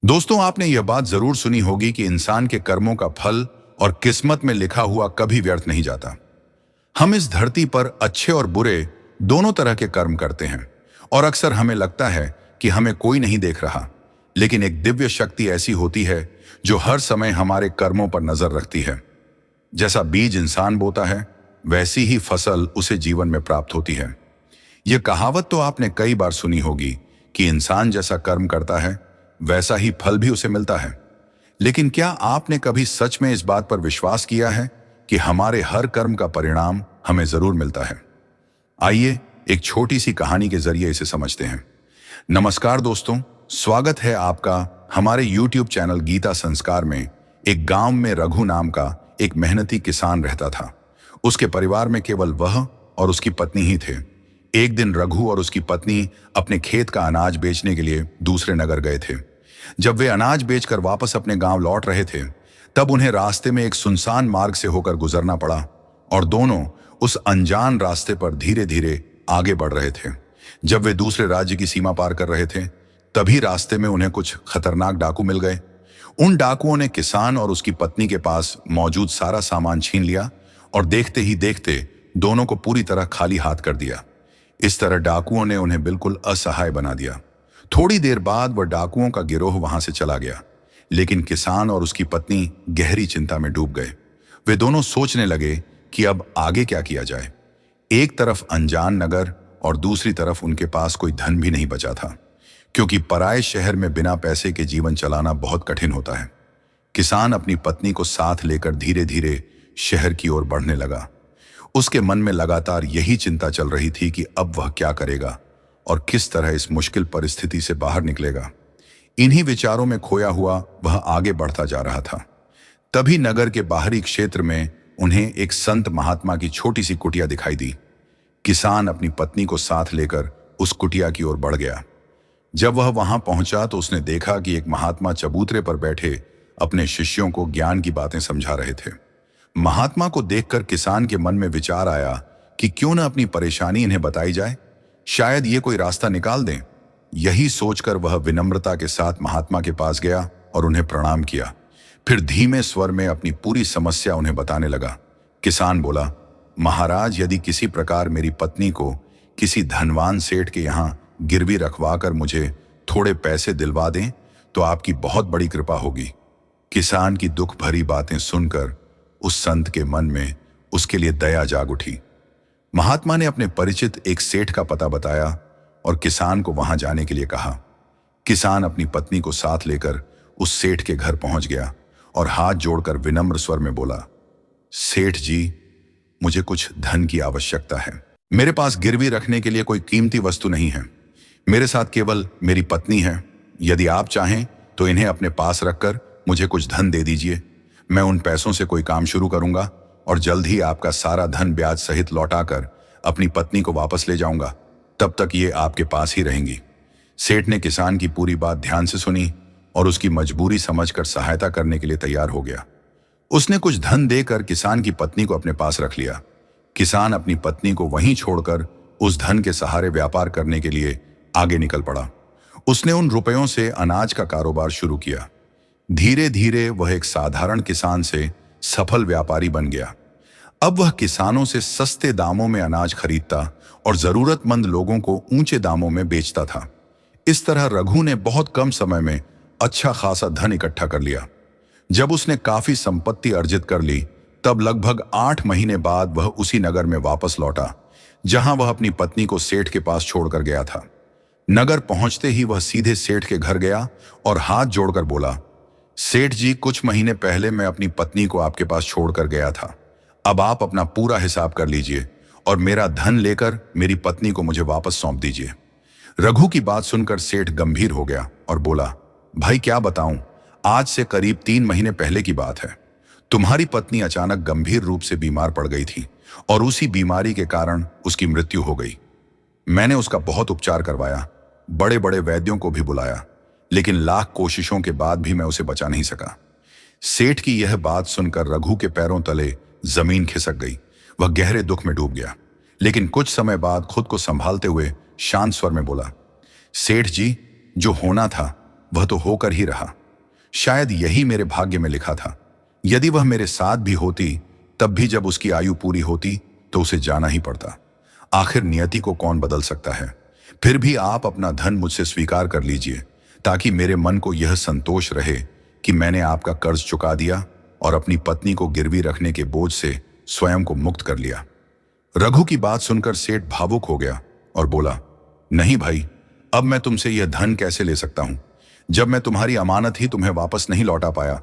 दोस्तों, आपने यह बात जरूर सुनी होगी कि इंसान के कर्मों का फल और किस्मत में लिखा हुआ कभी व्यर्थ नहीं जाता। हम इस धरती पर अच्छे और बुरे दोनों तरह के कर्म करते हैं और अक्सर हमें लगता है कि हमें कोई नहीं देख रहा। लेकिन एक दिव्य शक्ति ऐसी होती है जो हर समय हमारे कर्मों पर नजर रखती है। जैसा बीज इंसान बोता है, वैसी ही फसल उसे जीवन में प्राप्त होती है। यह कहावत तो आपने कई बार सुनी होगी कि इंसान जैसा कर्म करता है, वैसा ही फल भी उसे मिलता है। लेकिन क्या आपने कभी सच में इस बात पर विश्वास किया है कि हमारे हर कर्म का परिणाम हमें जरूर मिलता है? आइए एक छोटी सी कहानी के जरिए इसे समझते हैं। नमस्कार दोस्तों, स्वागत है आपका हमारे YouTube चैनल गीता संस्कार में। एक गांव में रघु नाम का एक मेहनती किसान रहता था। उसके परिवार में केवल वह और उसकी पत्नी ही थे। एक दिन रघु और उसकी पत्नी अपने खेत का अनाज बेचने के लिए दूसरे नगर गए थे। जब वे अनाज बेचकर वापस अपने गांव लौट रहे थे, तब उन्हें रास्ते में एक सुनसान मार्ग से होकर गुजरना पड़ा और दोनों उस अनजान रास्ते पर धीरे धीरे आगे बढ़ रहे थे। जब वे दूसरे राज्य की सीमा पार कर रहे थे, तभी रास्ते में उन्हें कुछ खतरनाक डाकू मिल गए। उन डाकुओं ने किसान और उसकी पत्नी के पास मौजूद सारा सामान छीन लिया और देखते ही देखते दोनों को पूरी तरह खाली हाथ कर दिया। इस तरह डाकुओं ने उन्हें बिल्कुल असहाय बना दिया। थोड़ी देर बाद वह डाकुओं का गिरोह वहां से चला गया, लेकिन किसान और उसकी पत्नी गहरी चिंता में डूब गए। वे दोनों सोचने लगे कि अब आगे क्या किया जाए। एक तरफ अनजान नगर और दूसरी तरफ उनके पास कोई धन भी नहीं बचा था, क्योंकि पराये शहर में बिना पैसे के जीवन चलाना बहुत कठिन होता है। किसान अपनी पत्नी को साथ लेकर धीरे धीरे शहर की ओर बढ़ने लगा। उसके मन में लगातार यही चिंता चल रही थी कि अब वह क्या करेगा और किस तरह इस मुश्किल परिस्थिति से बाहर निकलेगा। इन्हीं विचारों में खोया हुआ वह आगे बढ़ता जा रहा था। तभी नगर के बाहरी क्षेत्र में उन्हें एक संत महात्मा की छोटी सी कुटिया दिखाई दी। किसान अपनी पत्नी को साथ लेकर उस कुटिया की ओर बढ़ गया। जब वह वहां पहुंचा तो उसने देखा कि एक महात्मा चबूतरे पर बैठे अपने शिष्यों को ज्ञान की बातें समझा रहे थे। महात्मा को देखकर किसान के मन में विचार आया कि क्यों न अपनी परेशानी इन्हें बताई जाए, शायद ये कोई रास्ता निकाल दें। यही सोचकर वह विनम्रता के साथ महात्मा के पास गया और उन्हें प्रणाम किया। फिर धीमे स्वर में अपनी पूरी समस्या उन्हें बताने लगा। किसान बोला, महाराज, यदि किसी प्रकार मेरी पत्नी को किसी धनवान सेठ के यहाँ गिरवी रखवाकर मुझे थोड़े पैसे दिलवा दें तो आपकी बहुत बड़ी कृपा होगी। किसान की दुख भरी बातें सुनकर उस संत के मन में उसके लिए दया जाग उठी। महात्मा ने अपने परिचित एक सेठ का पता बताया और किसान को वहां जाने के लिए कहा। किसान अपनी पत्नी को साथ लेकर उस सेठ के घर पहुंच गया और हाथ जोड़कर विनम्र स्वर में बोला, सेठ जी, मुझे कुछ धन की आवश्यकता है। मेरे पास गिरवी रखने के लिए कोई कीमती वस्तु नहीं है। मेरे साथ केवल मेरी पत्नी है। यदि आप चाहें तो इन्हें अपने पास रखकर मुझे कुछ धन दे दीजिए। मैं उन पैसों से कोई काम शुरू करूंगा और जल्द ही आपका सारा धन ब्याज सहित लौटाकर अपनी पत्नी को वापस ले जाऊंगा। तब तक ये आपके पास ही रहेंगी। सेठ ने किसान की पूरी बात ध्यान से सुनी और उसकी मजबूरी समझकर सहायता करने के लिए तैयार हो गया। उसने कुछ धन देकर किसान की पत्नी को अपने पास रख लिया। किसान अपनी पत्नी को वहीं छोड़कर उस धन के सहारे व्यापार करने के लिए आगे निकल पड़ा। उसने उन रुपयों से अनाज का कारोबार शुरू किया। धीरे धीरे वह एक साधारण किसान से सफल व्यापारी बन गया। अब वह किसानों से सस्ते दामों में अनाज खरीदता और जरूरतमंद लोगों को ऊंचे दामों में बेचता था। इस तरह रघु ने बहुत कम समय में अच्छा खासा धन इकट्ठा कर लिया। जब उसने काफी संपत्ति अर्जित कर ली, तब लगभग 8 महीने बाद वह उसी नगर में वापस लौटा जहां वह अपनी पत्नी को सेठ के पास छोड़कर गया था। नगर पहुंचते ही वह सीधे सेठ के घर गया और हाथ जोड़कर बोला, सेठ जी, कुछ महीने पहले मैं अपनी पत्नी को आपके पास छोड़कर गया था। अब आप अपना पूरा हिसाब कर लीजिए और मेरा धन लेकर मेरी पत्नी को मुझे वापस सौंप दीजिए। रघु की बात सुनकर सेठ गंभीर हो गया और बोला, भाई क्या बताऊं, आज से करीब 3 महीने पहले की बात है। तुम्हारी पत्नी अचानक गंभीर रूप से बीमार पड़ गई थी और उसी बीमारी के कारण उसकी मृत्यु हो गई। मैंने उसका बहुत उपचार करवाया, बड़े बड़े वैद्यों को भी बुलाया, लेकिन लाख कोशिशों के बाद भी मैं उसे बचा नहीं सका। सेठ की यह बात सुनकर रघु के पैरों तले जमीन खिसक गई। वह गहरे दुख में डूब गया, लेकिन कुछ समय बाद खुद को संभालते हुए शांत स्वर में बोला, सेठ जी, जो होना था वह तो होकर ही रहा। शायद यही मेरे भाग्य में लिखा था। यदि वह मेरे साथ भी होती, तब भी जब उसकी आयु पूरी होती तो उसे जाना ही पड़ता। आखिर नियति को कौन बदल सकता है। फिर भी आप अपना धन मुझसे स्वीकार कर लीजिए, ताकि मेरे मन को यह संतोष रहे कि मैंने आपका कर्ज चुका दिया और अपनी पत्नी को गिरवी रखने के बोझ से स्वयं को मुक्त कर लिया। रघु की बात सुनकर सेठ भावुक हो गया और बोला, नहीं भाई, अब मैं तुमसे यह धन कैसे ले सकता हूं। जब मैं तुम्हारी अमानत ही तुम्हें वापस नहीं लौटा पाया,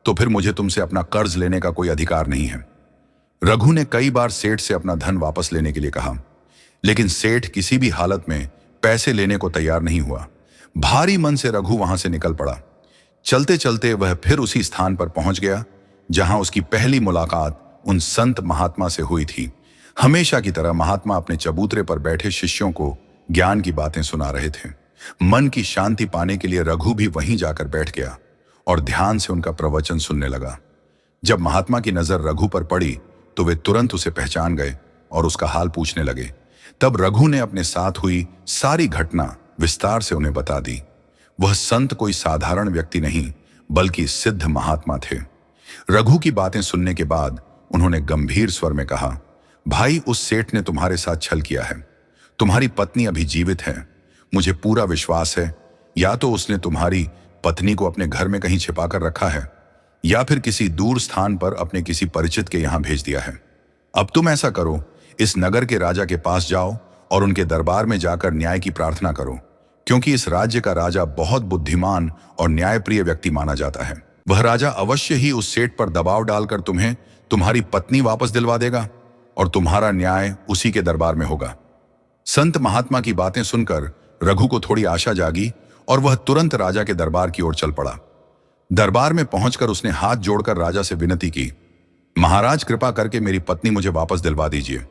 तो फिर मुझे तुमसे अपना कर्ज लेने का कोई अधिकार नहीं है। रघु ने कई बार सेठ से अपना धन वापस लेने के लिए कहा, लेकिन सेठ किसी भी हालत में पैसे लेने को तैयार नहीं हुआ। भारी मन से रघु वहां से निकल पड़ा। चलते चलते वह फिर उसी स्थान पर पहुंच गया जहां उसकी पहली मुलाकात उन संत महात्मा से हुई थी। हमेशा की तरह महात्मा अपने चबूतरे पर बैठे शिष्यों को ज्ञान की बातें सुना रहे थे। मन की शांति पाने के लिए रघु भी वहीं जाकर बैठ गया और ध्यान से उनका प्रवचन सुनने लगा। जब महात्मा की नजर रघु पर पड़ी तो वे तुरंत उसे पहचान गए और उसका हाल पूछने लगे। तब रघु ने अपने साथ हुई सारी घटना विस्तार से उन्हें बता दी। वह संत कोई साधारण व्यक्ति नहीं, बल्कि सिद्ध महात्मा थे। रघु की बातें सुनने के बाद उन्होंने गंभीर स्वर में कहा, भाई, उस सेठ ने तुम्हारे साथ छल किया है। तुम्हारी पत्नी अभी जीवित है। मुझे पूरा विश्वास है, या तो उसने तुम्हारी पत्नी को अपने घर में कहीं छिपा कर रखा है, या फिर किसी दूर स्थान पर अपने किसी परिचित के यहां भेज दिया है। अब तुम ऐसा करो, इस नगर के राजा के पास जाओ और उनके दरबार में जाकर न्याय की प्रार्थना करो, क्योंकि इस राज्य का राजा बहुत बुद्धिमान और न्यायप्रिय व्यक्ति माना जाता है। वह राजा अवश्य ही उस सेठ पर दबाव डालकर तुम्हें तुम्हारी पत्नी वापस दिलवा देगा और तुम्हारा न्याय उसी के दरबार में होगा। संत महात्मा की बातें सुनकर रघु को थोड़ी आशा जागी और वह तुरंत राजा के दरबार की ओर चल पड़ा। दरबार में पहुंचकर उसने हाथ जोड़कर राजा से विनती की, महाराज, कृपा करके मेरी पत्नी मुझे वापस दिलवा दीजिए।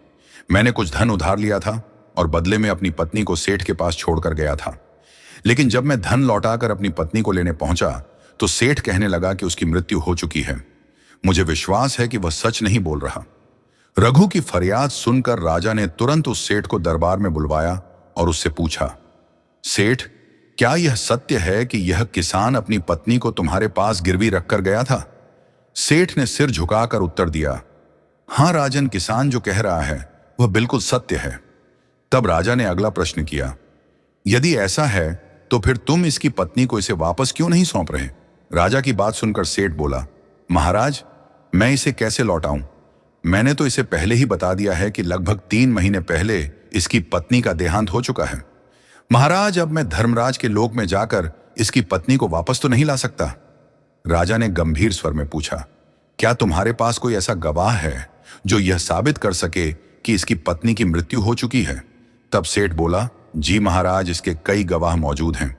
मैंने कुछ धन उधार लिया था और बदले में अपनी पत्नी को सेठ के पास छोड़कर गया था। लेकिन जब मैं धन लौटाकर अपनी पत्नी को लेने पहुंचा तो सेठ कहने लगा कि उसकी मृत्यु हो चुकी है। मुझे विश्वास है कि वह सच नहीं बोल रहा। रघु की फरियाद सुनकर राजा ने तुरंत उस सेठ को दरबार में बुलवाया और उससे पूछा, सेठ, क्या यह सत्य है कि यह किसान अपनी पत्नी को तुम्हारे पास गिरवी रखकर गया था? सेठ ने सिर झुकाकर उत्तर दिया, हां राजन, किसान जो कह रहा है वह बिल्कुल सत्य है। तब राजा ने अगला प्रश्न किया, यदि ऐसा है तो फिर तुम इसकी पत्नी को इसे वापस क्यों नहीं सौंप रहे? राजा की बात सुनकर सेठ बोला, महाराज, मैं इसे कैसे लौटाऊं? मैंने तो इसे पहले ही बता दिया है कि लगभग 3 महीने पहले इसकी पत्नी का देहांत हो चुका है। महाराज, अब मैं धर्मराज के लोक में जाकर इसकी पत्नी को वापस तो नहीं ला सकता। राजा ने गंभीर स्वर में पूछा, क्या तुम्हारे पास कोई ऐसा गवाह है जो यह साबित कर सके कि इसकी पत्नी की मृत्यु हो चुकी है? तब सेठ बोला, जी महाराज, इसके कई गवाह मौजूद हैं।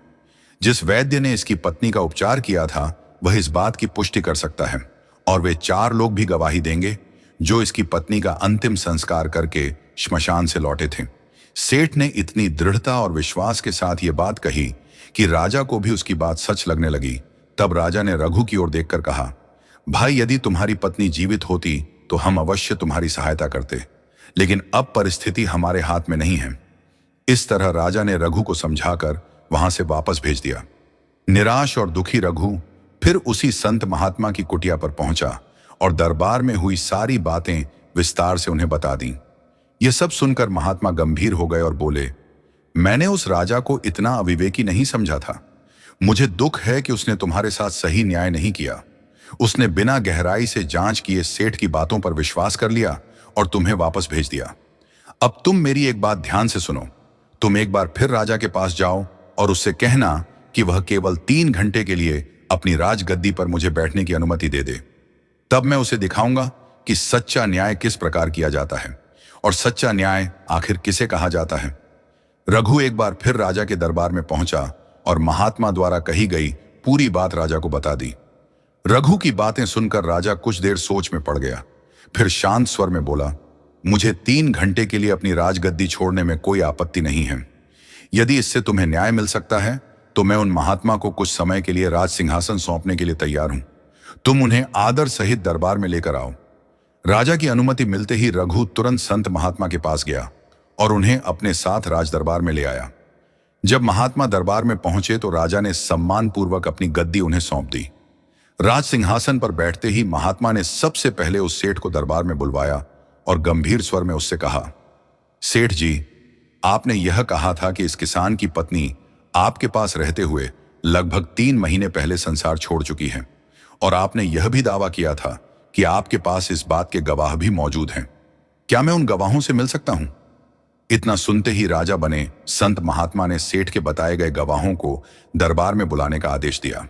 जिस वैद्य ने इसकी पत्नी का उपचार किया था वह इस बात की पुष्टि कर सकता है, और वे 4 लोग भी गवाही देंगे जो इसकी पत्नी का अंतिम संस्कार करके श्मशान से लौटे थे। सेठ ने इतनी दृढ़ता और विश्वास के साथ ये बात कही कि राजा को भी उसकी बात सच लगने लगी। तब राजा ने रघु की ओर देखकर कहा, भाई, यदि तुम्हारी पत्नी जीवित होती तो हम अवश्य तुम्हारी सहायता करते, लेकिन अब परिस्थिति हमारे हाथ में नहीं है। इस तरह राजा ने रघु को समझाकर वहां से वापस भेज दिया। निराश और दुखी रघु फिर उसी संत महात्मा की कुटिया पर पहुंचा और दरबार में हुई सारी बातें विस्तार से उन्हें बता दी। यह सब सुनकर महात्मा गंभीर हो गए और बोले, मैंने उस राजा को इतना अविवेकी नहीं समझा था। मुझे दुख है कि उसने तुम्हारे साथ सही न्याय नहीं किया। उसने बिना गहराई से जांच किए सेठ की बातों पर विश्वास कर लिया और तुम्हें वापस भेज दिया। अब तुम मेरी एक बात ध्यान से सुनो। तुम एक बार फिर राजा के पास जाओ और उससे कहना कि वह केवल 3 घंटे के लिए अपनी राजगद्दी पर मुझे बैठने की अनुमति दे दे। तब मैं उसे दिखाऊंगा कि सच्चा न्याय किस प्रकार किया जाता है और सच्चा न्याय आखिर किसे कहा जाता है। रघु एक बार फिर राजा के दरबार में पहुंचा और महात्मा द्वारा कही गई पूरी बात राजा को बता दी। रघु की बातें सुनकर राजा कुछ देर सोच में पड़ गया। फिर शांत स्वर में बोला, मुझे 3 घंटे के लिए अपनी राजगद्दी छोड़ने में कोई आपत्ति नहीं है। यदि इससे तुम्हें न्याय मिल सकता है तो मैं उन महात्मा को कुछ समय के लिए राज सिंहासन सौंपने के लिए तैयार हूं। तुम उन्हें आदर सहित दरबार में लेकर आओ। राजा की अनुमति मिलते ही रघु तुरंत संत महात्मा के पास गया और उन्हें अपने साथ राज दरबार में ले आया। जब महात्मा दरबार में पहुंचे तो राजा ने सम्मानपूर्वक अपनी गद्दी उन्हें सौंप दी। राज सिंहासन पर बैठते ही महात्मा ने सबसे पहले उस सेठ को दरबार में बुलवाया और गंभीर स्वर में उससे कहा, सेठ जी, आपने यह कहा था कि इस किसान की पत्नी आपके पास रहते हुए लगभग 3 महीने पहले संसार छोड़ चुकी है, और आपने यह भी दावा किया था कि आपके पास इस बात के गवाह भी मौजूद हैं। क्या मैं उन गवाहों से मिल सकता हूं? इतना सुनते ही राजा बने संत महात्मा ने सेठ के बताए गए गवाहों को दरबार में बुलाने का आदेश दिया।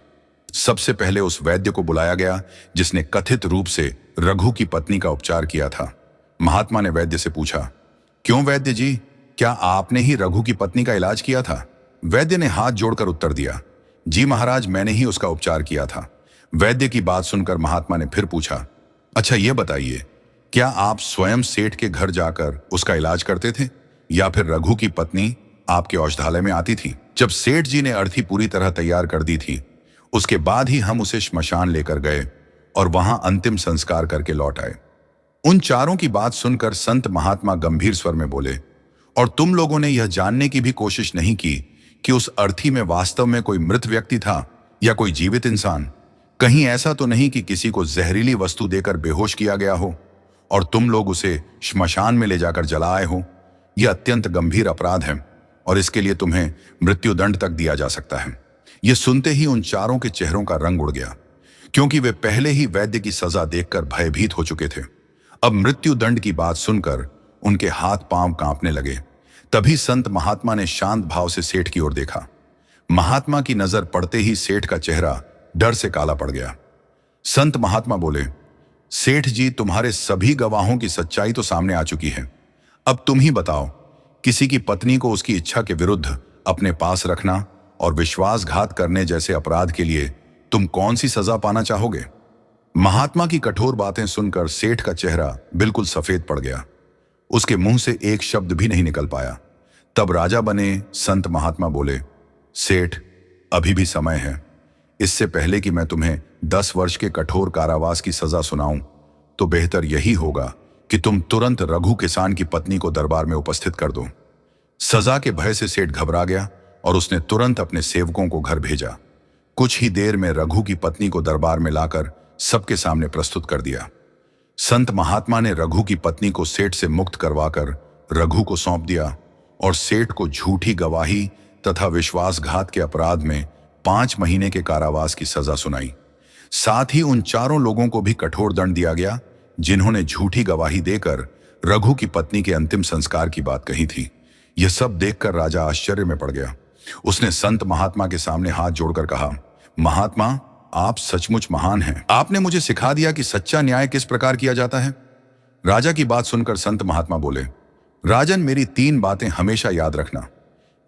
सबसे पहले उस वैद्य को बुलाया गया जिसने कथित रूप से रघु की पत्नी का उपचार किया था। महात्मा ने वैद्य से पूछा, क्यों वैद्य जी, क्या आपने ही रघु की पत्नी का इलाज किया था? वैद्य ने हाथ जोड़कर उत्तर दिया, जी महाराज, मैंने ही उसका उपचार किया था। वैद्य की बात सुनकर महात्मा ने फिर पूछा, अच्छा ये बताइए, क्या आप स्वयं सेठ के घर जाकर उसका इलाज करते थे या फिर रघु की पत्नी आपके औषधालय में आती थी? जब सेठ जी ने अर्थी पूरी तरह तैयार कर दी थी, उसके बाद ही हम उसे श्मशान लेकर गए और वहां अंतिम संस्कार करके लौट आए। उन चारों की बात सुनकर संत महात्मा गंभीर स्वर में बोले, और तुम लोगों ने यह जानने की भी कोशिश नहीं की कि उस अर्थी में वास्तव में कोई मृत व्यक्ति था या कोई जीवित इंसान? कहीं ऐसा तो नहीं कि किसी को जहरीली वस्तु देकर बेहोश किया गया हो और तुम लोग उसे श्मशान में ले जाकर जला आए हो? यह अत्यंत गंभीर अपराध है और इसके लिए तुम्हें मृत्युदंड तक दिया जा सकता है। यह सुनते ही उन चारों के चेहरों का रंग उड़ गया, क्योंकि वे पहले ही वैद्य की सजा देखकर भयभीत हो चुके थे। अब मृत्युदंड की बात सुनकर उनके हाथ पांव कांपने लगे। तभी संत महात्मा ने शांत भाव से सेठ की ओर देखा। महात्मा की नजर पड़ते ही सेठ का चेहरा डर से काला पड़ गया। संत महात्मा बोले, सेठ जी, तुम्हारे सभी गवाहों की सच्चाई तो सामने आ चुकी है। अब तुम ही बताओ, किसी की पत्नी को उसकी इच्छा के विरुद्ध अपने पास रखना और विश्वासघात करने जैसे अपराध के लिए तुम कौन सी सजा पाना चाहोगे? महात्मा की कठोर बातें सुनकर सेठ का चेहरा बिल्कुल सफेद पड़ गया। उसके मुंह से एक शब्द भी नहीं निकल पाया। तब राजा बने संत महात्मा बोले, सेठ, अभी भी समय है। इससे पहले कि मैं तुम्हें 10 वर्ष के कठोर कारावास की सजा सुनाऊं, तो बेहतर यही होगा कि तुम तुरंत रघु किसान की पत्नी को दरबार में उपस्थित कर दो। सजा के भय से सेठ घबरा गया और उसने तुरंत अपने सेवकों को घर भेजा। कुछ ही देर में रघु की पत्नी को दरबार में लाकर सबके सामने प्रस्तुत कर दिया। संत महात्मा ने रघु की पत्नी को सेठ से मुक्त करवाकर रघु को सौंप दिया और सेठ को झूठी गवाही तथा विश्वासघात के अपराध में 5 महीने के कारावास की सजा सुनाई। साथ ही उन चारों लोगों को भी कठोर दंड दिया गया जिन्होंने झूठी गवाही देकर रघु की पत्नी के अंतिम संस्कार की बात कही थी। यह सब देखकर राजा आश्चर्य में पड़ गया। उसने संत महात्मा के सामने हाथ जोड़कर कहा, महात्मा, आप सचमुच महान हैं। आपने मुझे सिखा दिया कि सच्चा न्याय किस प्रकार किया जाता है। राजा की बात सुनकर संत महात्मा बोले, राजन, मेरी 3 बातें हमेशा याद रखना।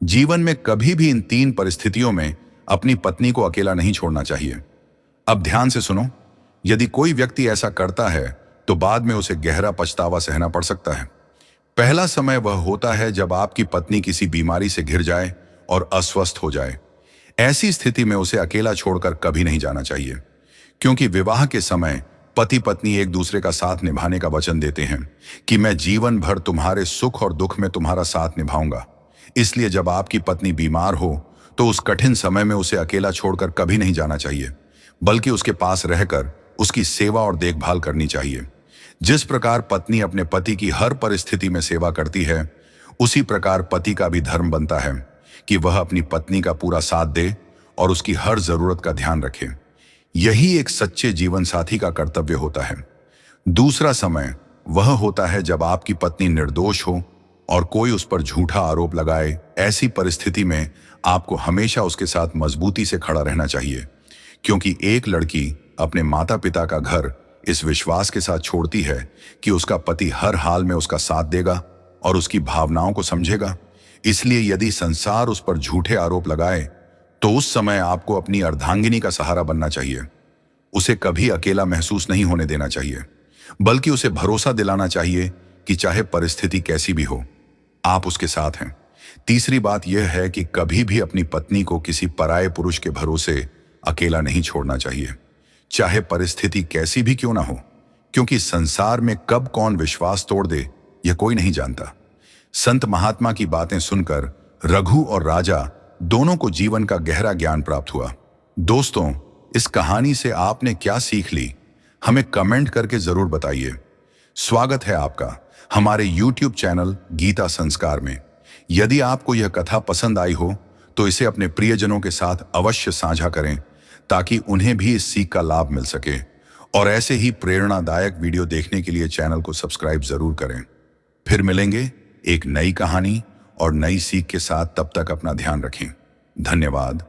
जीवन में कभी भी इन 3 परिस्थितियों में अपनी पत्नी को अकेला नहीं छोड़ना चाहिए। अब ध्यान से सुनो। यदि कोई व्यक्ति ऐसा करता है तो बाद में उसे गहरा पछतावा सहना पड़ सकता है। पहला समय वह होता है जब आपकी पत्नी किसी बीमारी से घिर जाए और अस्वस्थ हो जाए। ऐसी स्थिति में उसे अकेला छोड़कर कभी नहीं जाना चाहिए, क्योंकि विवाह के समय पति पत्नी एक दूसरे का साथ निभाने का वचन देते हैं कि मैं जीवन भर तुम्हारे सुख और दुख में तुम्हारा साथ निभाऊंगा। इसलिए जब आपकी पत्नी बीमार हो तो उस कठिन समय में उसे अकेला छोड़कर कभी नहीं जाना चाहिए, बल्कि उसके पास रहकर उसकी सेवा और देखभाल करनी चाहिए। जिस प्रकार पत्नी अपने पति की हर परिस्थिति में सेवा करती है, उसी प्रकार पति का भी धर्म बनता है कि वह अपनी पत्नी का पूरा साथ दे और उसकी हर जरूरत का ध्यान रखे। यही एक सच्चे जीवन साथी का कर्तव्य होता है। दूसरा समय वह होता है जब आपकी पत्नी निर्दोष हो और कोई उस पर झूठा आरोप लगाए। ऐसी परिस्थिति में आपको हमेशा उसके साथ मजबूती से खड़ा रहना चाहिए, क्योंकि एक लड़की अपने माता पिता का घर इस विश्वास के साथ छोड़ती है कि उसका पति हर हाल में उसका साथ देगा और उसकी भावनाओं को समझेगा। इसलिए यदि संसार उस पर झूठे आरोप लगाए तो उस समय आपको अपनी अर्धांगिनी का सहारा बनना चाहिए। उसे कभी अकेला महसूस नहीं होने देना चाहिए, बल्कि उसे भरोसा दिलाना चाहिए कि चाहे परिस्थिति कैसी भी हो, आप उसके साथ हैं। तीसरी बात यह है कि कभी भी अपनी पत्नी को किसी पराये पुरुष के भरोसे अकेला नहीं छोड़ना चाहिए, चाहे परिस्थिति कैसी भी क्यों ना हो, क्योंकि संसार में कब कौन विश्वास तोड़ दे यह कोई नहीं जानता। संत महात्मा की बातें सुनकर रघु और राजा दोनों को जीवन का गहरा ज्ञान प्राप्त हुआ। दोस्तों, इस कहानी से आपने क्या सीख ली, हमें कमेंट करके जरूर बताइए। स्वागत है आपका हमारे YouTube चैनल गीता संस्कार में। यदि आपको यह कथा पसंद आई हो तो इसे अपने प्रियजनों के साथ अवश्य साझा करें ताकि उन्हें भी इस सीख का लाभ मिल सके। और ऐसे ही प्रेरणादायक वीडियो देखने के लिए चैनल को सब्सक्राइब जरूर करें। फिर मिलेंगे एक नई कहानी और नई सीख के साथ। तब तक अपना ध्यान रखें। धन्यवाद।